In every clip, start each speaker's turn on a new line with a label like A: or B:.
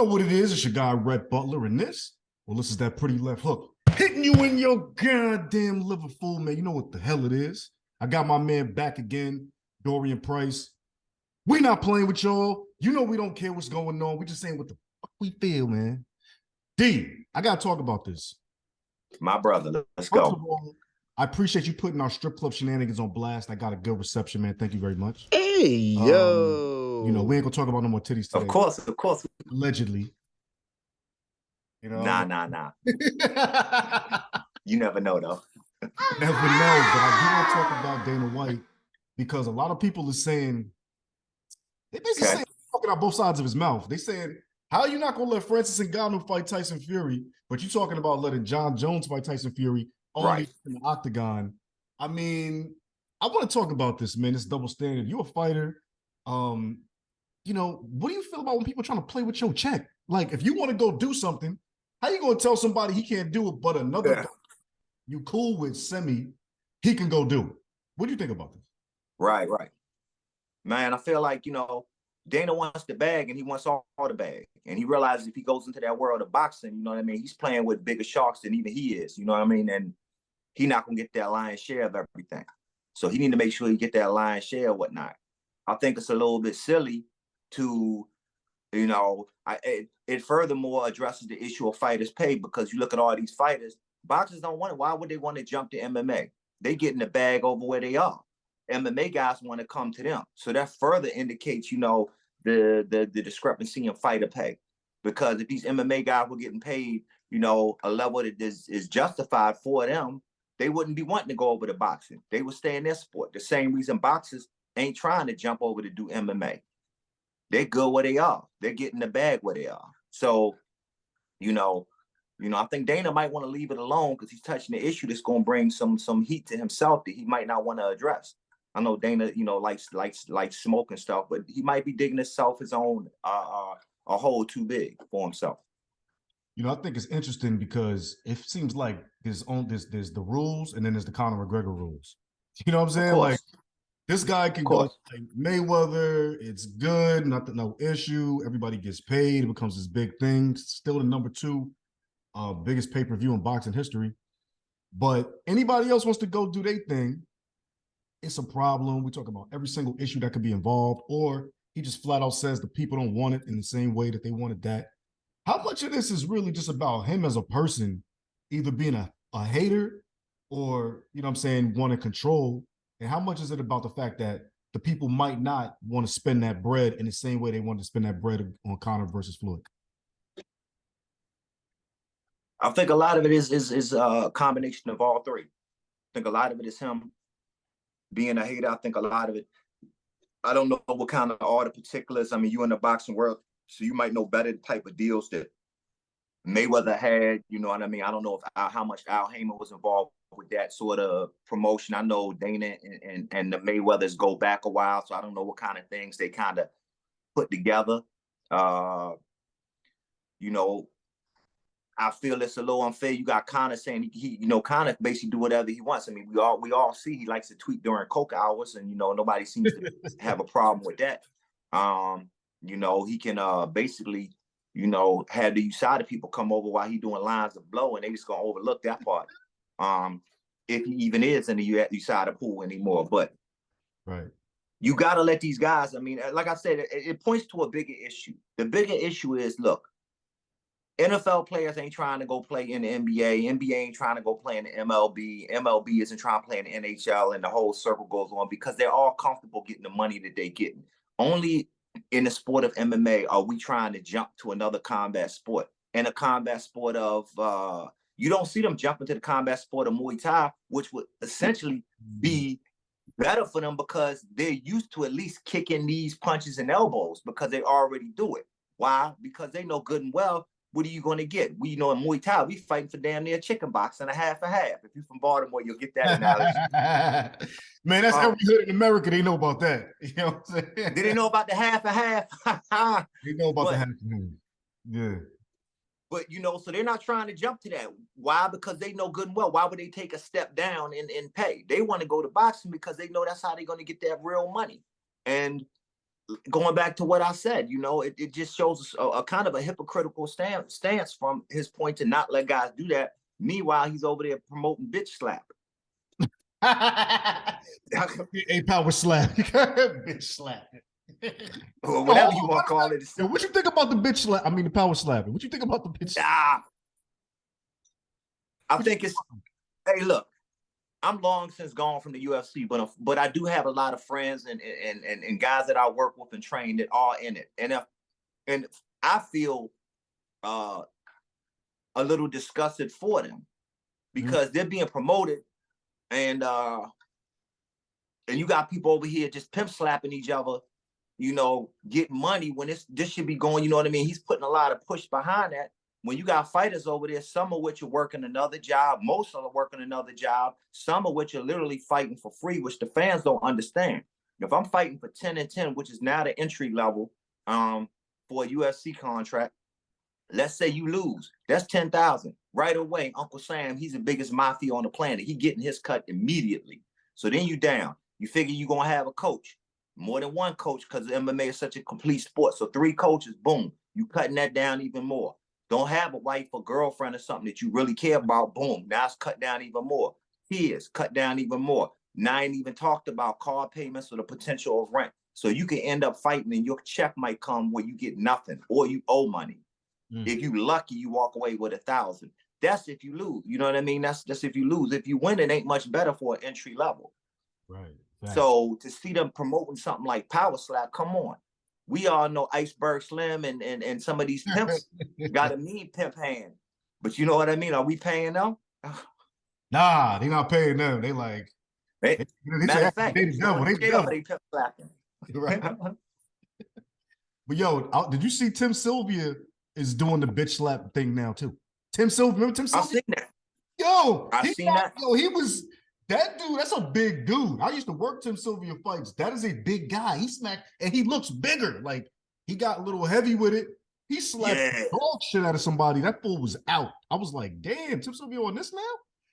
A: know what it is. It's your guy, Rhett Butler, and this is that pretty left hook. Hitting you in your goddamn liver, fool, man. You know what the hell it is. I got my man back again, Dorian Price. We not playing with y'all. You know we don't care what's going on. We just saying what the fuck we feel, man. D, I got to talk about this.
B: My brother, let's go.
A: First of all, I appreciate you putting our strip club shenanigans on blast. I got a good reception, man. Thank you very much.
C: Hey, yo.
A: You know, we ain't gonna talk about no more titties today.
B: Of course.
A: Allegedly. You know?
B: Nah. You never know, though.
A: Never know, but I do want to talk about Dana White because a lot of people are saying, they basically saying, talking out both sides of his mouth. They saying, how are you not gonna let Francis Ngannou fight Tyson Fury, but you talking about letting Jon Jones fight Tyson Fury only in the octagon? I mean, I want to talk about this, man. This double standard. You're a fighter. You know, what do you feel about when people are trying to play with your check? Like, if you want to go do something, how you gonna tell somebody he can't do it, but another guy you cool with he can go do it? What do you think about this?
B: Right. Man, I feel like, Dana wants the bag and he wants all the bag. And he realizes if he goes into that world of boxing, you know what I mean? He's playing with bigger sharks than even he is, you know what I mean? And he's not going to get that lion's share of everything. So he need to make sure he get that lion's share or whatnot. I think it's a little bit silly to, it furthermore addresses the issue of fighters' pay because you look at all these fighters, boxers don't want it. Why would they want to jump to MMA? They get in the bag over where they are. MMA guys want to come to them. So that further indicates, the discrepancy in fighter pay. Because if these MMA guys were getting paid, a level that is justified for them, they wouldn't be wanting to go over to boxing. They would stay in their sport. The same reason boxers ain't trying to jump over to do MMA. They're good where they are. They're getting the bag where they are. So, I think Dana might want to leave it alone because he's touching the issue that's going to bring some heat to himself that he might not want to address. I know Dana, likes smoke and stuff, but he might be digging himself his own a hole too big for himself.
A: I think it's interesting because it seems like there's the rules and then there's the Conor McGregor rules. You know what I'm saying? Like this guy can go like Mayweather. It's good, no issue. Everybody gets paid. It becomes this big thing. Still the number 2 biggest pay-per-view in boxing history. But anybody else wants to go do their thing, it's a problem. We talk about every single issue that could be involved, or he just flat out says the people don't want it in the same way that they wanted that. How much of this is really just about him as a person, either being a hater or, wanting control? And how much is it about the fact that the people might not want to spend that bread in the same way they wanted to spend that bread on Conor versus Floyd?
B: I think a lot of it is a combination of all three. I think a lot of it is him being a hater. I think a lot of it, I don't know what kind of all the particulars. I mean, you in the boxing world, so you might know better the type of deals that Mayweather had. You know what I mean? I don't know how much Al Heyman was involved with that sort of promotion. I know Dana and the Mayweathers go back a while, so I don't know what kind of things they kind of put together. I feel it's a little unfair. You got Conor saying he Conor basically do whatever he wants. I mean, we all see he likes to tweet during coke hours, and nobody seems to have a problem with that. He can basically have the USADA people come over while he doing lines of blow, and they just gonna overlook that part. If he even is in the USADA pool anymore, but you gotta let these guys. I mean, like I said, it points to a bigger issue. The bigger issue is, look, NFL players ain't trying to go play in the NBA. NBA ain't trying to go play in the MLB. MLB isn't trying to play in the NHL, and the whole circle goes on because they're all comfortable getting the money that they're getting. Only in the sport of MMA are we trying to jump to another combat sport. And a combat sport of, you don't see them jumping to the combat sport of Muay Thai, which would essentially be better for them because they're used to at least kicking these punches and elbows because they already do it. Why? Because they know good and well, what are you going to get? In Muay Thai, we fighting for damn near chicken box and a half. If you're from Baltimore, you'll get that analogy.
A: Man, that's every hood in America. They know about that. You know what I'm saying?
B: Did they know about the half?
A: They know about the half. Yeah.
B: But, so they're not trying to jump to that. Why? Because they know good and well. Why would they take a step down in pay? They want to go to boxing because they know that's how they're going to get that real money. And going back to what I said, you know, it just shows a kind of a hypocritical stance from his point to not let guys do that. Meanwhile, he's over there promoting bitch slap.
A: A power slap. Bitch slap.
B: Or whatever you want to call it.
A: Yo, what you think about the bitch slap? I mean, the power slap. What you think about the bitch slap?
B: I think it's, hey, look, I'm long since gone from the UFC, but I do have a lot of friends and guys that I work with and train that are in it. And I feel a little disgusted for them because they're being promoted, and you got people over here just pimp slapping each other, you know, getting money when this should be going, you know what I mean? He's putting a lot of push behind that. When you got fighters over there, some of which are working another job, most of them are working another job, some of which are literally fighting for free, which the fans don't understand. If I'm fighting for 10 and 10, which is now the entry level for a UFC contract, let's say you lose, that's 10,000 right away. Uncle Sam, he's the biggest mafia on the planet. He getting his cut immediately. So then you down. You figure you're gonna have a coach, more than one coach, because MMA is such a complete sport. So 3 coaches, boom, you cutting that down even more. Don't have a wife or girlfriend or something that you really care about, boom, now it's cut down even more. Kids, cut down even more. Now I ain't even talked about car payments or the potential of rent. So you can end up fighting and your check might come where you get nothing or you owe money. If you lucky, you walk away with 1,000. That's if you lose. You know what I mean? That's if you lose. If you win, it ain't much better for an entry level.
A: Right.
B: So to see them promoting something like Power Slap, come on. We all know Iceberg Slim and some of these pimps got a mean pimp hand. But you know what I mean? Are we paying them?
A: Nah, they not paying them. They like,
B: matter of fact, they pimp slapping.
A: Right. But yo, did you see Tim Sylvia is doing the bitch slap thing now too? Tim Sylvia, remember Tim Sylvia?
B: I've seen that.
A: Yo,
B: I've seen that.
A: Yo, he was that dude. That's a big dude. I used to work Tim Sylvia fights. That is a big guy. He smacked, and he looks bigger. Like he got a little heavy with it. He slapped dog shit out of somebody. That fool was out. I was like, damn, Tim Sylvia on this now?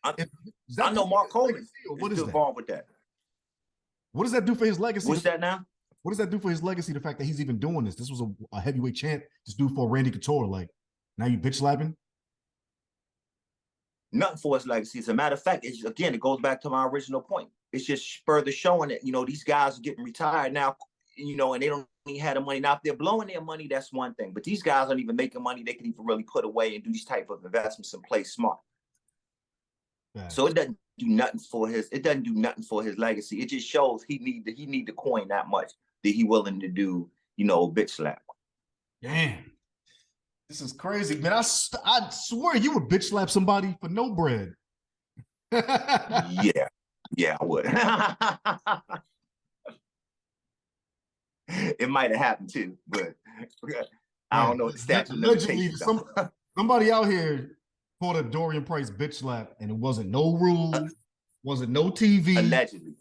B: I know Mark Coleman
A: is
B: involved with that.
A: What does that do for his legacy?
B: What's that now?
A: What does that do for his legacy? The fact that he's even doing this. This was a heavyweight champ. This dude for Randy Couture. Like, now you bitch slapping?
B: Nothing for his legacy. As a matter of fact, it goes back to my original point. It's just further showing that, you know, these guys are getting retired now, you know, and they don't even have the money. Now, if they're blowing their money, that's one thing. But these guys aren't even making money they can even really put away and do these type of investments and play smart. Right. So it doesn't do nothing for his legacy. It just shows he need the coin that much that he willing to do, you know, bitch slap.
A: Damn. This is crazy, man. I swear you would bitch slap somebody for no bread.
B: Yeah, I would. It might have happened too, but I don't know what the statute of limitations.
A: Somebody out here called a Dorian Price bitch slap, and it wasn't no rules, wasn't no TV.
B: Allegedly,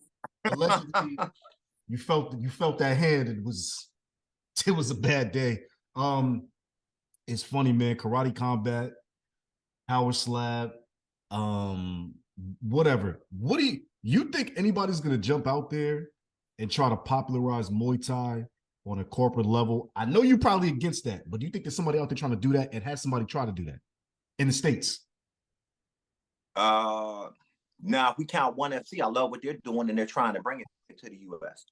A: you felt that hand. It was a bad day. It's funny, man. Karate combat, power slap, whatever. What do you think anybody's gonna jump out there and try to popularize Muay Thai on a corporate level? I know you're probably against that, but do you think there's somebody out there trying to do that and has somebody try to do that in the States?
B: Now, if we count ONE FC, I love what they're doing, and they're trying to bring it to the US.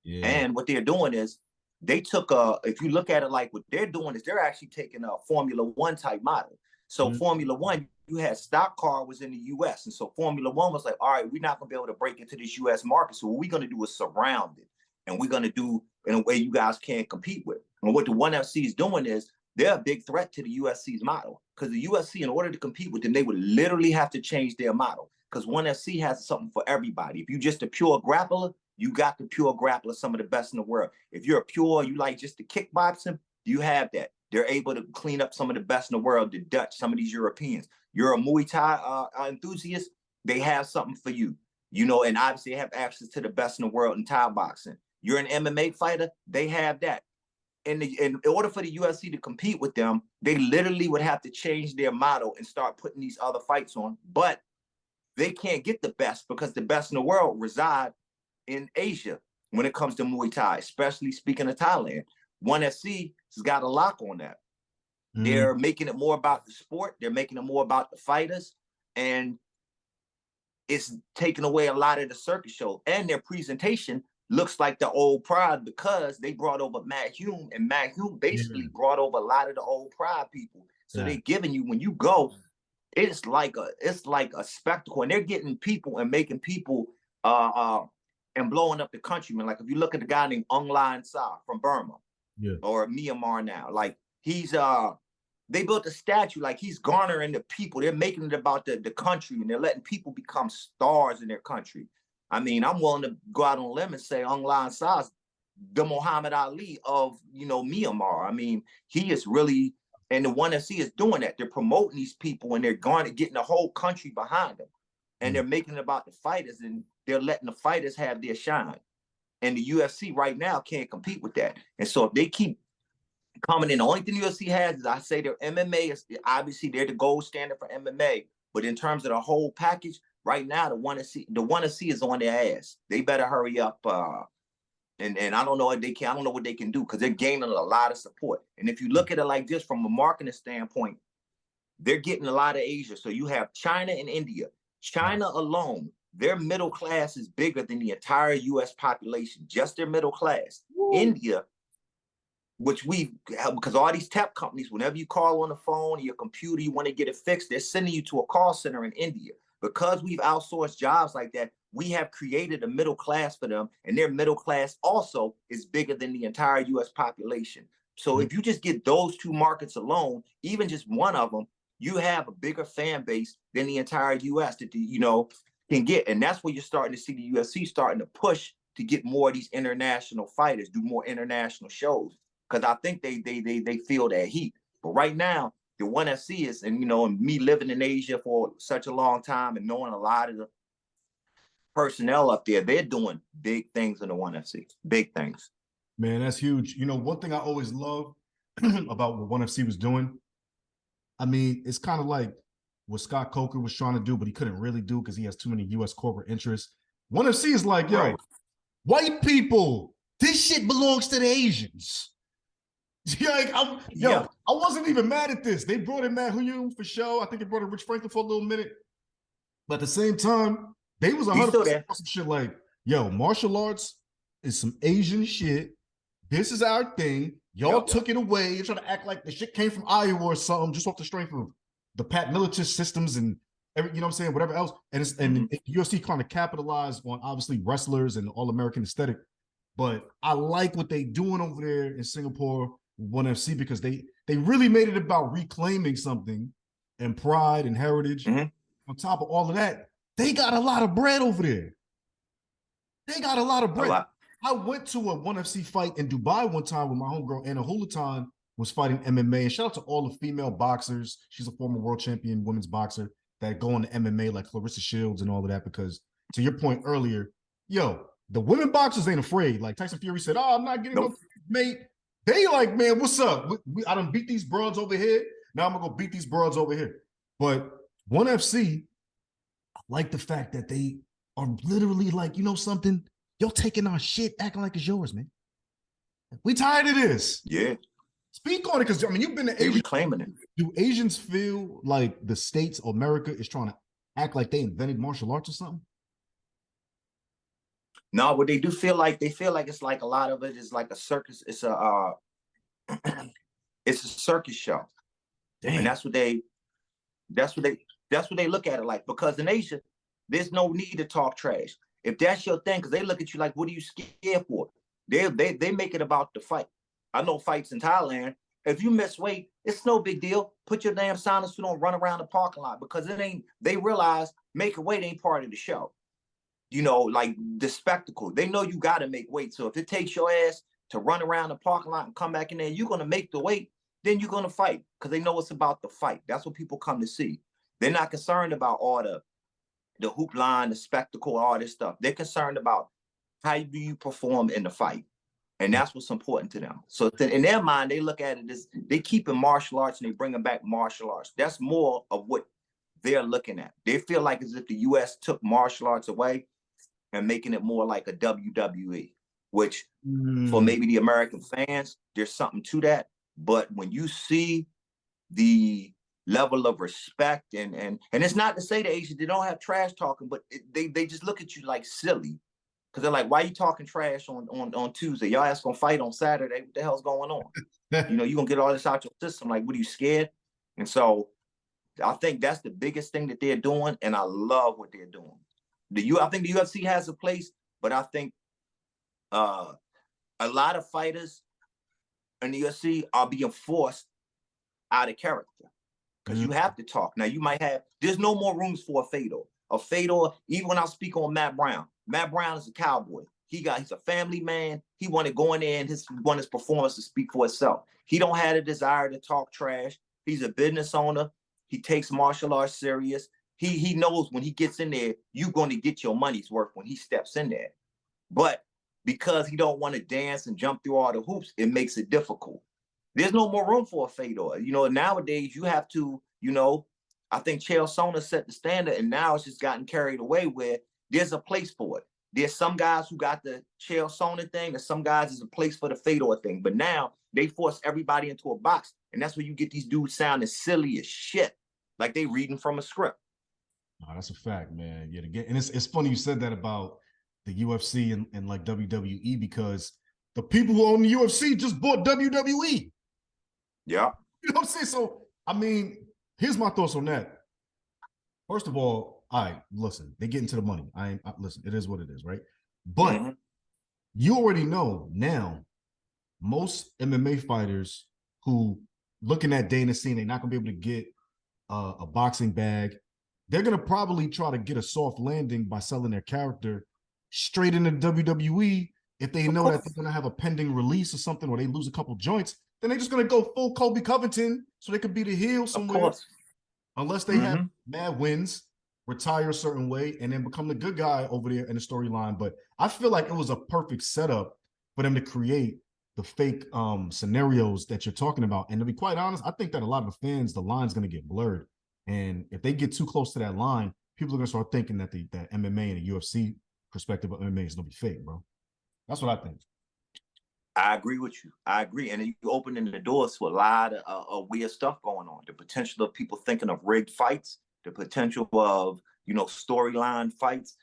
B: Yeah. And what they're doing is they took if you look at it like what they're doing is they're actually taking a Formula One type model. So Formula One, you had stock car was in the US. And so Formula One was like, all right, we're not gonna be able to break into this US market. So what we're gonna do is surround it. And we're gonna do in a way you guys can't compete with. And what the ONE FC is doing is they're a big threat to the UFC's model. Because the UFC, in order to compete with them, they would literally have to change their model. Because ONE FC has something for everybody. If you're just a pure grappler, you got the pure grappler, some of the best in the world. If you're a pure, you like just the kickboxing, you have that. They're able to clean up some of the best in the world, the Dutch, some of these Europeans. You're a Muay Thai enthusiast, they have something for you. You know, and obviously they have access to the best in the world in Thai boxing. You're an MMA fighter, they have that. And in order for the UFC to compete with them, they literally would have to change their model and start putting these other fights on. But they can't get the best because the best in the world reside in Asia. when it comes to Muay Thai, especially speaking of Thailand. ONE FC has got a lock on that. They're making it more about the sport. They're making it more about the fighters. And it's taking away a lot of the circus show. And their presentation looks like the old Pride because they brought over Matt Hume, and Matt Hume basically brought over a lot of the old Pride people. So they're giving you, when you go, it's like a spectacle, and they're getting people and making people and blowing up the country, man. Like if you look at the guy named Aung Hlaing Sa from Burma or Myanmar now, like he's they built a statue, like he's garnering the people. They're making it about the country, and they're letting people become stars in their country. I mean, I'm willing to go out on a limb and say Aung Hlaing Sa is the Muhammad Ali of, you know, Myanmar. I mean, he is really, and the ONE FC is doing that. They're promoting these people, and they're getting the whole country behind them. And they're making it about the fighters, and they're letting the fighters have their shine. And the UFC right now can't compete with that. And so if they keep coming in, the only thing the UFC has is, I say, their MMA is obviously they're the gold standard for MMA. But in terms of the whole package, right now the ONE FC is on their ass. They better hurry up. And I don't know what they can. I don't know what they can do, because they're gaining a lot of support. And if you look at it like this from a marketing standpoint, they're getting a lot of Asia. So you have China and India. China alone, their middle class is bigger than the entire U.S. population, just their middle class. India, which because all these tech companies, whenever you call on the phone or your computer, you want to get it fixed, they're sending you to a call center in India. Because we've outsourced jobs like that, we have created a middle class for them, and their middle class also is bigger than the entire U.S. population. So if you just get those two markets alone, even just one of them, you have a bigger fan base than the entire U.S. that can get. And that's where you're starting to see the UFC starting to push to get more of these international fighters, do more international shows, because I think they feel that heat. But right now, the ONE FC is, and me living in Asia for such a long time and knowing a lot of the personnel up there, they're doing big things in the ONE FC, big things.
A: Man, that's huge. One thing I always love about what ONE FC was doing, I mean, it's kind of like what Scott Coker was trying to do, but he couldn't really do because he has too many U.S. corporate interests. ONE FC is like, yo, white people, this shit belongs to the Asians. I wasn't even mad at this. They brought in Matt Hume for show. I think they brought in Rich Franklin for a little minute. But at the same time, they was 100% some shit like, yo, martial arts is some Asian shit. This is our thing. Y'all took it away. You're trying to act like the shit came from Iowa or something, just off the strength of the Pat Miletich systems and whatever else. And UFC kind of capitalized on obviously wrestlers and All-American aesthetic. But I like what they doing over there in Singapore, ONE FC, because they really made it about reclaiming something and pride and heritage. On top of all of that, they got a lot of bread over there. They got a lot of bread. I went to a ONE FC fight in Dubai one time with my homegirl, Anna Hulatan, was fighting MMA. And shout out to all the female boxers. She's a former world champion women's boxer that go into MMA, like Clarissa Shields and all of that, because to your point earlier, yo, the women boxers ain't afraid. Like Tyson Fury said, I'm not getting no mate. They like, man, what's up? I done beat these broads over here. Now I'm going to go beat these broads over here. But ONE FC, I like the fact that they are literally like, something? Y'all taking our shit, acting like it's yours, man. We tired of this.
B: Yeah.
A: Speak on it, because, you've been to Asia.
B: Reclaiming it.
A: Do Asians feel like the States or America is trying to act like they invented martial arts or something?
B: No, but they feel like it's like a lot of it is like a circus. It's a circus show. Damn. And that's what they look at it like, because in Asia, there's no need to talk trash. If that's your thing, because they look at you like, what are you scared for? They make it about the fight. I know fights in Thailand. If you miss weight, it's no big deal. Put your damn sauna suit on, run around the parking lot, because they realize making weight ain't part of the show. Like the spectacle. They know you got to make weight. So if it takes your ass to run around the parking lot and come back in there, you're going to make the weight, then you're going to fight, because they know it's about the fight. That's what people come to see. They're not concerned about all the hoop line, the spectacle, all this stuff. They're concerned about how do you perform in the fight. And that's what's important to them. So in their mind, they look at it as they keep in martial arts and they bring back martial arts. That's more of what they're looking at. They feel like as if the U.S. took martial arts away and making it more like a WWE. which for maybe the American fans, there's something to that. But when you see the level of respect and it's not to say the Asians, they don't have trash talking, but they just look at you like silly. Because they're like, why are you talking trash on Tuesday? Y'all ass gonna fight on Saturday. What the hell's going on? You know, you're gonna get all this out your system. Like, what are you scared? And so I think that's the biggest thing that they're doing, and I love what they're doing. I think the UFC has a place, but I think a lot of fighters in the UFC are being forced out of character because you have to talk. Now, there's no more rooms for a Fedor. A Fedor, even when I speak on Matt Brown is a cowboy. He's a family man. He wanted to go in there and want his performance to speak for itself. He don't have a desire to talk trash. He's a business owner. He takes martial arts serious. He knows when he gets in there, you're going to get your money's worth when he steps in there. But because he don't want to dance and jump through all the hoops, it makes it difficult. There's no more room for a Fedor. You know, nowadays you have to, you know, I think Chael Sonnen set the standard, and now it's just gotten carried away where there's a place for it. There's some guys who got the Chael Sonnen thing, and some guys there's a place for the Fedor thing. But now they force everybody into a box, and that's where you get these dudes sounding silly as shit, like they reading from a script.
A: Oh, that's a fact, man. Yeah, and it's funny you said that about the UFC and like WWE, because the people who own the UFC just bought WWE.
B: Yeah.
A: You know what I'm saying? So, I mean, here's my thoughts on that. First of all right, listen, they get into the money. Listen, it is what it is, right? But you already know now, most MMA fighters who looking at Dana saying they're not going to be able to get a boxing bag, they're going to probably try to get a soft landing by selling their character straight into WWE. If they know that they're going to have a pending release or something, or they lose a couple joints, then they're just going to go full Kobe Covington so they could be the heel somewhere. Unless they have mad wins, retire a certain way, and then become the good guy over there in the storyline. But I feel like it was a perfect setup for them to create the fake scenarios that you're talking about. And to be quite honest, I think that a lot of the fans, the line's going to get blurred. And if they get too close to that line, people are going to start thinking that the MMA and the UFC perspective of MMA is going to be fake, bro. That's what I think.
B: I agree with you. I agree. And you opening the doors to a lot of weird stuff going on. The potential of people thinking of rigged fights, the potential of, you know, storyline fights,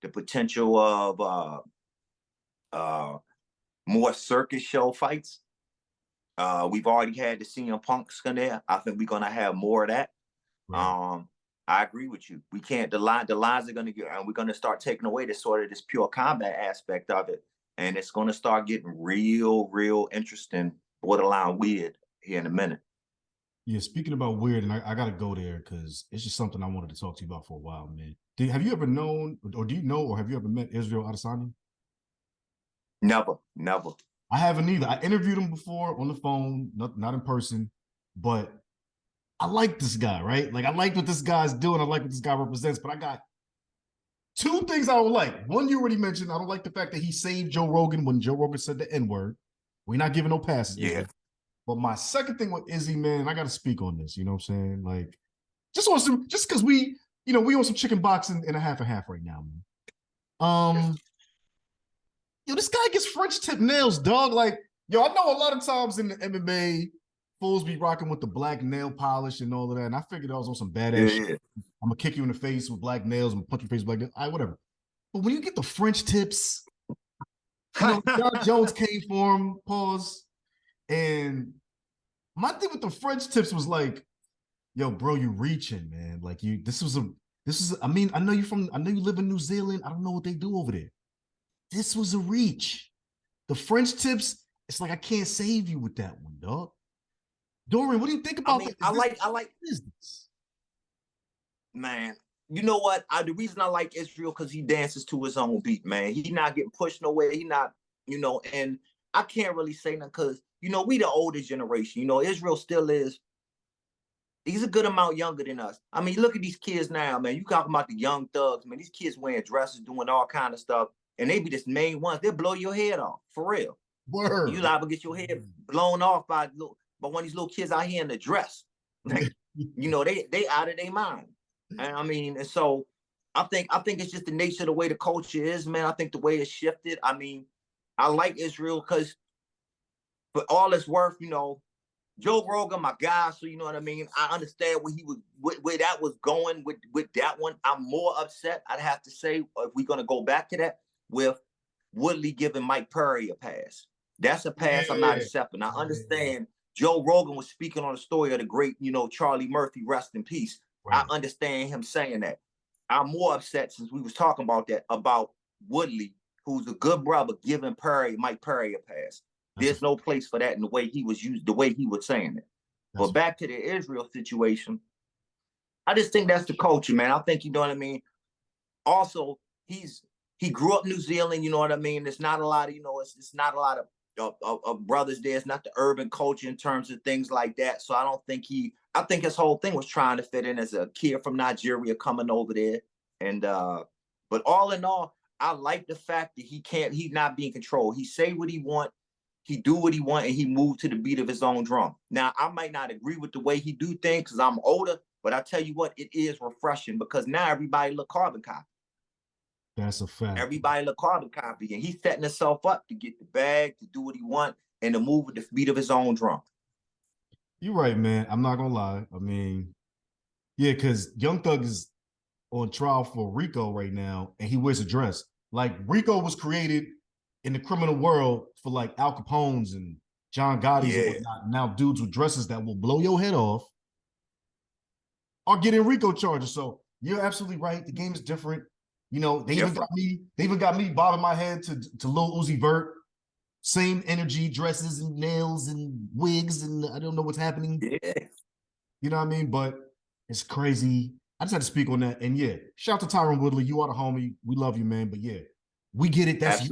B: the potential of more circus show fights. We've already had the CM Punks in there. I think we're going to have more of that. Right. I agree with you. We can't, the lines are going to get, and we're going to start taking away this sort of this pure combat aspect of it. And it's going to start getting real interesting, borderline weird here in a minute. Yeah,
A: speaking about weird, and I got to go there because it's just something I wanted to talk to you about for a while, man. Have you ever known, or do you know, or have you ever met Israel Adesanya?
B: Never.
A: I haven't either. I interviewed him before on the phone, not in person, but I like this guy, right? Like, I like what this guy's doing. I like what this guy represents, but I got two things I don't like. One, you already mentioned. I don't like the fact that he saved Joe Rogan when Joe Rogan said the N-word. We're not giving no passes.
B: Yeah.
A: Izzy. But my second thing with Izzy, man, I got to speak on this. You know what I'm saying? Like, just because we on some chicken boxing and a half right now, man. This guy gets French tip nails, dog. Like, I know a lot of times in the MMA, fools be rocking with the black nail polish and all of that. And I figured I was on some badass shit. I'm going to kick you in the face with black nails. I'm going to punch your face with black nails. All right, whatever. But when you get the French tips, Jon Jones came for him, pause. And my thing with the French tips was like, yo, bro, you reaching, man. Like, I mean, I know you live in New Zealand. I don't know what they do over there. This was a reach. The French tips, it's like I can't save you with that one, dog. Dorian, what do you think about that?
B: I like business. Man, you know what? The reason I like Israel because he dances to his own beat, man. He's not getting pushed nowhere. He not, and I can't really say nothing because, we the older generation. Israel still is. He's a good amount younger than us. I mean, look at these kids now, man. You talking about the young thugs, man. These kids wearing dresses, doing all kind of stuff. And they be the main ones. They'll blow your head off, for real.
A: Word.
B: You liable to get your head blown off by one of these little kids out here in the dress. Like, they out of their mind. And I mean, and so I think it's just the nature of the way the culture is, man. I think the way it's shifted. I mean, I like Israel because, for all it's worth, you know, Joe Rogan, my guy, so you know what I mean. I understand where he was, where that was going with that one. I'm more upset, I'd have to say, if we're gonna go back to that, with Woodley giving Mike Perry a pass. That's a pass I'm not accepting. I understand Joe Rogan was speaking on the story of the great, you know, Charlie Murphy, rest in peace. Right. I understand him saying that. I'm more upset, since we was talking about that, about Woodley, who's a good brother, giving Mike Perry a pass. There's no place for that in the way he was used, the way he was saying it. But back to the Israel situation, I just think that's the culture, man. I think, you know what I mean. Also, he grew up New Zealand, you know what I mean. There's not a lot of, you know, it's not a lot of brothers there. It's not the urban culture in terms of things like that. So I don't think I think his whole thing was trying to fit in as a kid from Nigeria coming over there. And but all in all, I like the fact that he's not being controlled. He say what he want. He do what he want, and he moved to the beat of his own drum. Now, I might not agree with the way he do things because I'm older, but I tell you what, it is refreshing because now everybody look carbon copy.
A: That's a fact.
B: Everybody look carbon copy, and he's setting himself up to get the bag, to do what he want, and to move with the beat of his own drum.
A: You're right, man. I'm not gonna lie. I mean, yeah, because Young Thug is on trial for RICO right now, and he wears a dress. Like, RICO was created in the criminal world for like Al Capone's and John Gotti's and whatnot. Now dudes with dresses that will blow your head off are getting RICO charges. So you're absolutely right. The game is different. You know, they even got me bobbing my head to Lil Uzi Vert. Same energy, dresses and nails and wigs, and I don't know what's happening.
B: Yeah.
A: You know what I mean? But it's crazy. I just had to speak on that. And yeah, shout out to Tyron Woodley. You are the homie. We love you, man. But yeah, we get it. That's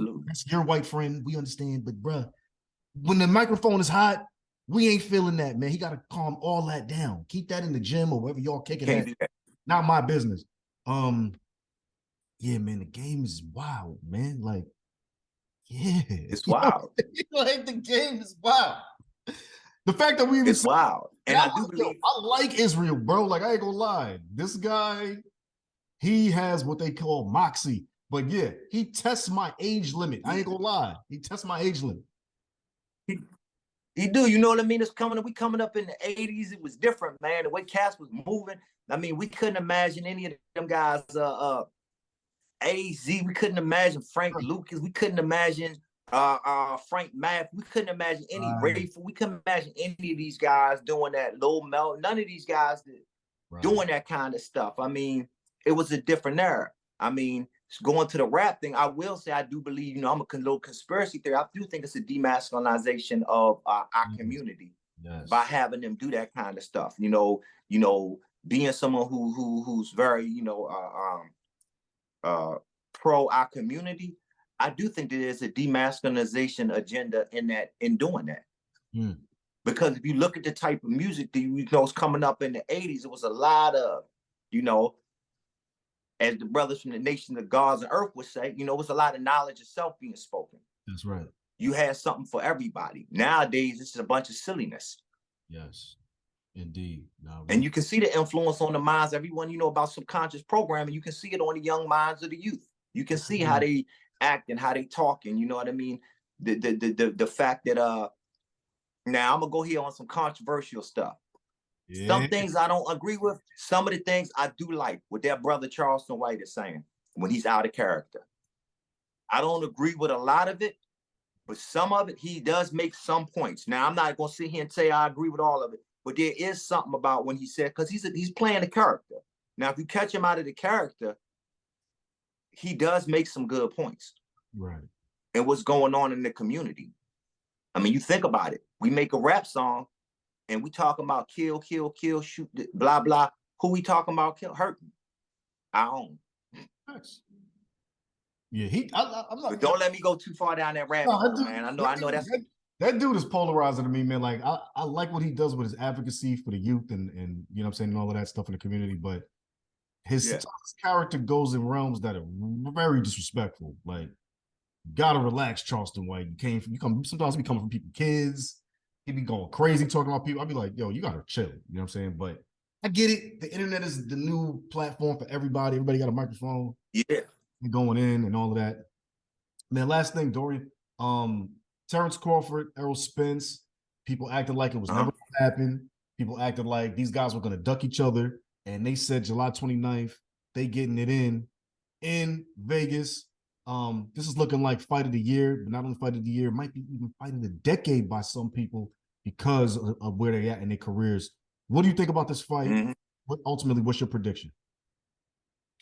A: your white friend. We understand. But bruh, when the microphone is hot, we ain't feeling that, man. He got to calm all that down. Keep that in the gym or wherever y'all kicking that. Not my business. Yeah, man, the game is wild, man. Like, yeah.
B: It's wild.
A: Like, the game is wild. The fact that we even—
B: it's wild. And I do believe—
A: I like Israel, bro. Like, I ain't gonna lie. This guy, he has what they call moxie. But yeah, he tests my age limit. I ain't gonna lie. He tests my age limit.
B: He do, you know what I mean? We coming up in the 80s. It was different, man. The way Cass was moving. I mean, we couldn't imagine any of them guys, AZ, we couldn't imagine Frank Lucas, we couldn't imagine Frank Math, we couldn't imagine any Rayful, we couldn't imagine any of these guys doing that. Lil Mel, none of these guys doing that kind of stuff. I mean, it was a different era. I mean, going to the rap thing, I will say I do believe, you know, I'm a little conspiracy theory. I do think it's a demasculinization of our community by having them do that kind of stuff. You know, being someone who's very, you know, pro our community. I do think there is a demasculinization agenda in doing that. Because if you look at the type of music that you know is coming up in the 80s, it was a lot of, you know, as the brothers from the Nation of Gods and Earth would say, you know, it was a lot of knowledge of self being spoken.
A: That's right.
B: You had something for everybody. Nowadays, it's a bunch of silliness.
A: Yes, indeed. No,
B: and you can see the influence on the minds. Everyone, you know, about subconscious programming, you can see it on the young minds of the youth. You can see how they act and how they talk, and you know what I mean? The fact that now I'm gonna go here on some controversial stuff. Yeah. Some things I don't agree with. Some of the things I do like what that brother Charleston White is saying when he's out of character. I don't agree with a lot of it, but some of it, he does make some points. Now, I'm not gonna sit here and say I agree with all of it, but there is something about when he said, because he's playing a character. Now, if you catch him out of the character, he does make some good points.
A: Right.
B: And what's going on in the community. I mean, you think about it. We make a rap song and we talking about kill, kill, kill, shoot, blah, blah. Who we talking about kill? Hurting. Our own.
A: Nice. Yeah, I'm not.
B: But don't let me go too far down that rabbit hole, man. I know that's
A: that dude is polarizing to me, man. Like I like what he does with his advocacy for the youth and you know what I'm saying, and all of that stuff in the community, but his character goes in realms that are very disrespectful. Like, gotta relax, Charleston White. Sometimes we coming from people's kids. He be going crazy talking about people. I'd be like, yo, you gotta chill. You know what I'm saying? But I get it. The internet is the new platform for everybody. Everybody got a microphone.
B: Yeah.
A: Going in and all of that. And then last thing, Dorian, Terrence Crawford, Errol Spence, people acted like it was never going to happen. People acted like these guys were going to duck each other. And they said July 29th, they getting it in Vegas. This is looking like fight of the year, but not only fight of the year, might be even fight of the decade by some people because of where they're at in their careers. What do you think about this fight? What's your prediction?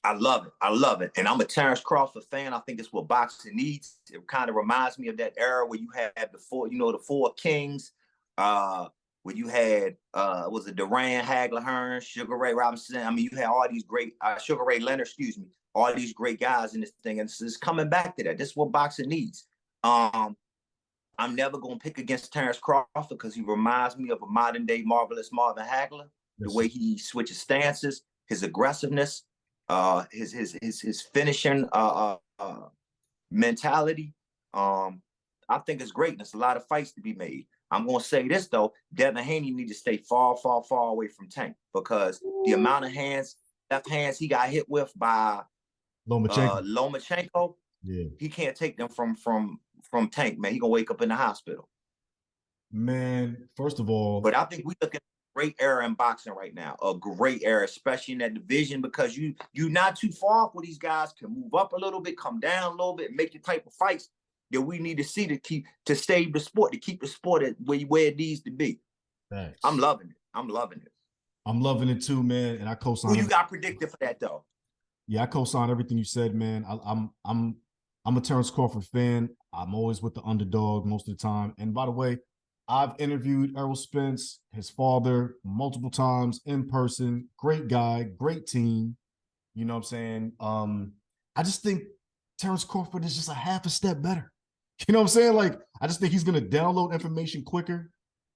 B: I love it. I love it. And I'm a Terrence Crawford fan. I think it's what boxing needs. It kind of reminds me of that era where you had the four kings, where you had was it Duran, Hagler, Hearn, Sugar Ray Robinson. I mean, you had all these great Sugar Ray Leonard, excuse me, all these great guys in this thing. And it's coming back to that. This is what boxing needs. I'm never gonna pick against Terrence Crawford because he reminds me of a modern day marvelous Marvin Hagler. The way he switches stances, his aggressiveness, his finishing mentality. I think it's great. There's a lot of fights to be made. I'm gonna say this though: Devin Haney needs to stay far, far, far away from Tank because the amount of left hands he got hit with by Lomachenko, he can't take them from Tank, man. He gonna wake up in the hospital.
A: Man, first of all,
B: but I think we looking at a great era in boxing right now, a great era, especially in that division, because you're not too far off where these guys can move up a little bit, come down a little bit, make the type of fights that we need to see to save the sport, to keep the sport at where it needs to be.
A: Thanks.
B: I'm loving it. I'm loving it.
A: I'm loving it too, man. And I co-sign.
B: Who you got predicted for that though?
A: Yeah, I co-sign everything you said, man. I'm a Terrence Crawford fan. I'm always with the underdog most of the time. And by the way, I've interviewed Errol Spence, his father, multiple times in person. Great guy, great team. You know what I'm saying? I just think Terrence Crawford is just a half a step better. You know what I'm saying? Like, I just think he's going to download information quicker.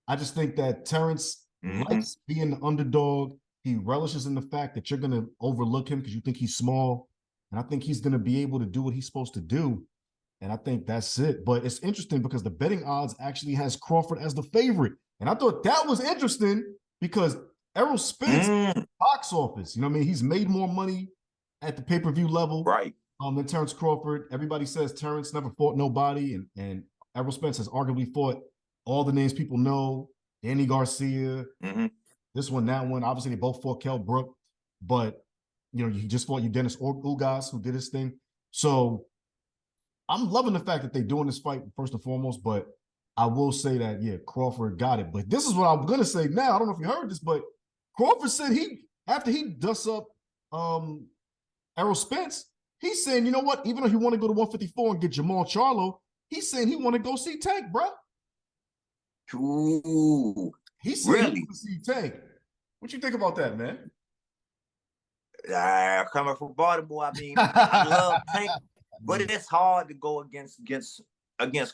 A: I just think that Terrence likes being the underdog. He relishes in the fact that you're going to overlook him because you think he's small. And I think he's going to be able to do what he's supposed to do. And I think that's it. But it's interesting because the betting odds actually has Crawford as the favorite. And I thought that was interesting because Errol Spence box office. You know what I mean? He's made more money at the pay-per-view level than Terrence Crawford. Everybody says Terrence never fought nobody. And Errol Spence has arguably fought all the names people know. Danny Garcia, this one, that one. Obviously, they both fought Kell Brook. But, you know, he just fought Dennis Ugas, who did his thing. So I'm loving the fact that they're doing this fight first and foremost, but I will say that, yeah, Crawford got it. But this is what I'm going to say now. I don't know if you heard this, but Crawford said after he dusts up Errol Spence, he's saying, you know what, even though he want to go to 154 and get Jamal Charlo, he's saying he want to go see Tank, bro.
B: Ooh,
A: he's saying he want to see Tank. What you think about that, man?
B: Coming from Baltimore, I mean, I love Tank. But it's hard to go against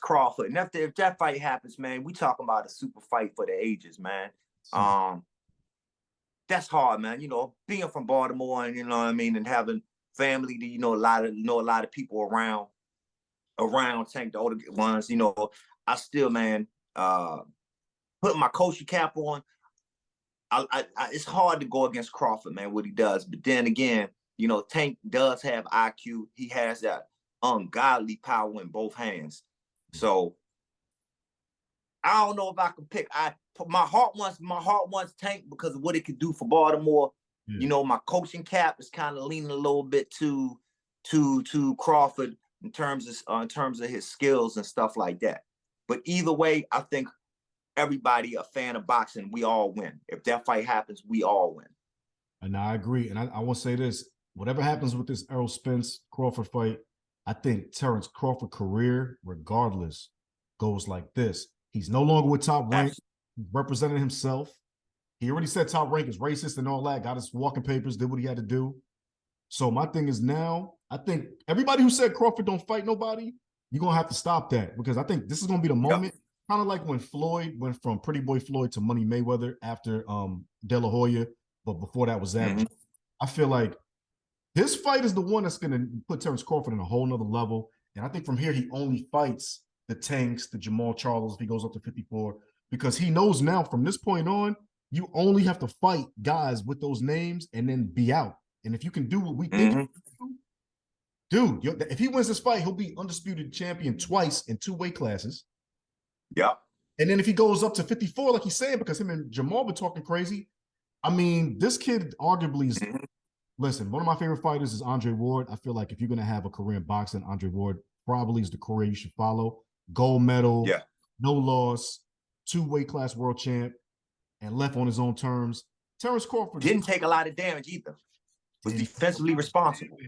B: Crawford. And if that fight happens, man, we talking about a super fight for the ages, man. That's hard, man. You know, being from Baltimore and you know what I mean, and having family that a lot of people around Tank, the older ones, you know, I still, man, putting my coaching cap on. It's hard to go against Crawford, man, what he does. But then again, you know, Tank does have IQ. He has that ungodly power in both hands. So I don't know if I can pick. My heart wants Tank because of what it could do for Baltimore. You know, my coaching cap is kind of leaning a little bit to Crawford in terms of his skills and stuff like that. But either way, I think everybody a fan of boxing, we all win. If that fight happens, we all win.
A: And I agree. And I want to say this: whatever happens with this Errol Spence Crawford fight, I think Terrence Crawford career, regardless, goes like this. He's no longer with Top Rank. He's representing himself. He already said Top Rank is racist and all that, got his walking papers, did what he had to do. So my thing is now, I think everybody who said Crawford don't fight nobody, you're going to have to stop that because I think this is going to be the moment, kind of like when Floyd went from Pretty Boy Floyd to Money Mayweather after De La Hoya, but before that was Savage. I feel like this fight is the one that's going to put Terrence Crawford in a whole nother level. And I think from here, he only fights the Tanks, the Jamal Charles, if he goes up to 54, because he knows now from this point on, you only have to fight guys with those names and then be out. And if you can do what we think, Dude, if he wins this fight, he'll be undisputed champion twice in 2 weight classes.
B: Yeah.
A: And then if he goes up to 54, like he's saying, because him and Jamal been talking crazy, I mean, this kid arguably is, listen, one of my favorite fighters is Andre Ward. I feel like if you're going to have a career in boxing, Andre Ward probably is the career you should follow. Gold medal, no loss, 2 weight class world champ, and left on his own terms. Terrence Crawford
B: didn't take a lot of damage either. Was defensively responsible.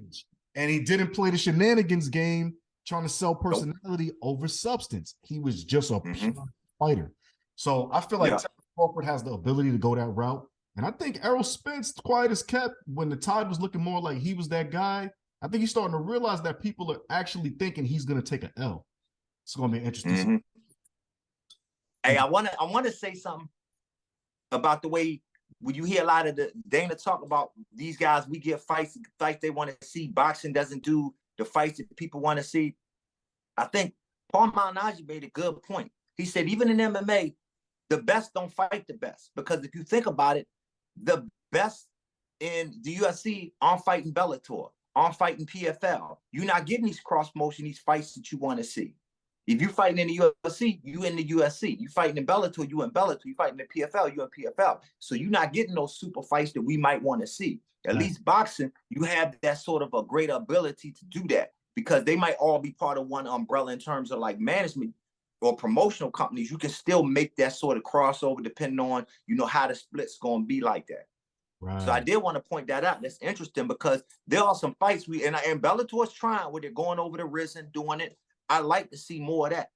A: And he didn't play the shenanigans game trying to sell personality over substance. He was just a pure fighter. So I feel like Terrence Crawford has the ability to go that route. And I think Errol Spence, quiet as kept, when the tide was looking more like he was that guy, I think he's starting to realize that people are actually thinking he's going to take an L. It's going to be interesting.
B: Hey, I want to say something about the way when you hear a lot of the Dana talk about these guys, we get fights they want to see. Boxing doesn't do the fights that people want to see. I think Paul Malignaggi made a good point. He said even in MMA, the best don't fight the best, because if you think about it, the best in the UFC aren't fighting Bellator, aren't fighting PFL. You're not getting these cross motion, these fights that you want to see. If you're fighting in the UFC, you in the UFC. You fighting in Bellator, you in Bellator. You fighting in PFL, you in PFL. So you're not getting those super fights that we might want to see. At least boxing, you have that sort of a greater ability to do that, because they might all be part of one umbrella in terms of like management or promotional companies. You can still make that sort of crossover depending on, you know, how the split's going to be like that. Right. So I did want to point that out. That's interesting, because there are some fights and Bellator's trying where they're going over the wrist and doing it. I like to see more of that.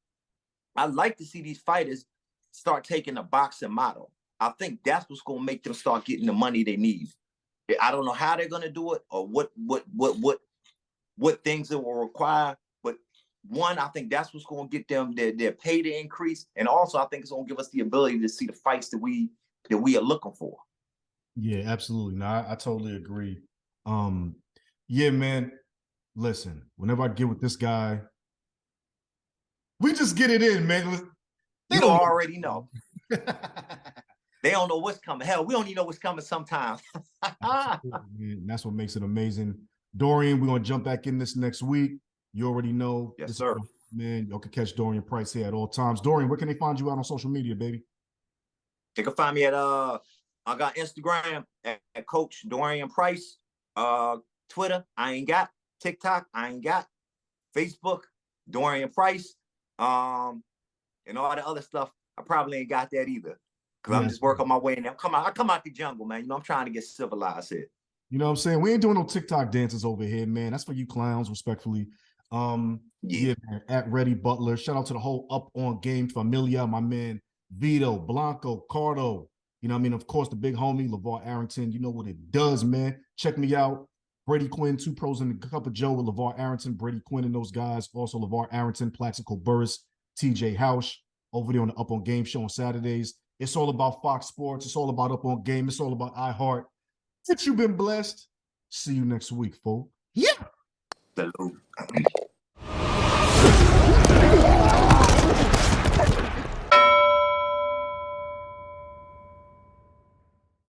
B: I like to see these fighters start taking a boxing model. I think that's what's going to make them start getting the money they need. I don't know how they're going to do it or what things it will require. But one, I think that's what's going to get them their pay to increase. And also, I think it's going to give us the ability to see the fights that we are looking for.
A: Yeah, absolutely. No, I totally agree. Yeah, man. Listen, whenever I get with this guy, we just get it in, man.
B: They don't already know. They don't know what's coming. Hell, we don't even know what's coming sometimes.
A: Man, that's what makes it amazing. Dorian, we're going to jump back in this next week. You already know.
B: Yes, sir.
A: Man, y'all can catch Dorian Price here at all times. Dorian, where can they find you out on social media, baby?
B: They can find me at I got Instagram at Coach Dorian Price. Twitter, I ain't got. TikTok, I ain't got. Facebook, Dorian Price. And all the other stuff, I probably ain't got that either. Because I'm just working my way in there. I come out the jungle, man. You know, I'm trying to get civilized here.
A: You know what I'm saying? We ain't doing no TikTok dances over here, man. That's for you clowns, respectfully. Yeah, man, at Ready Butler. Shout out to the whole Up On Game familia, my man Vito, Blanco, Cardo. You know what I mean? Of course, the big homie, LeVar Arrington. You know what it does, man. Check me out. Brady Quinn, 2 Pros and a Cup of Joe with LeVar Arrington, Brady Quinn and those guys. Also, LeVar Arrington, Plaxico Burris, TJ Housh, over there on the Up On Game show on Saturdays. It's all about Fox Sports. It's all about Up On Game. It's all about iHeart. Since you've been blessed, see you next week, folks. Yeah.
B: Salute.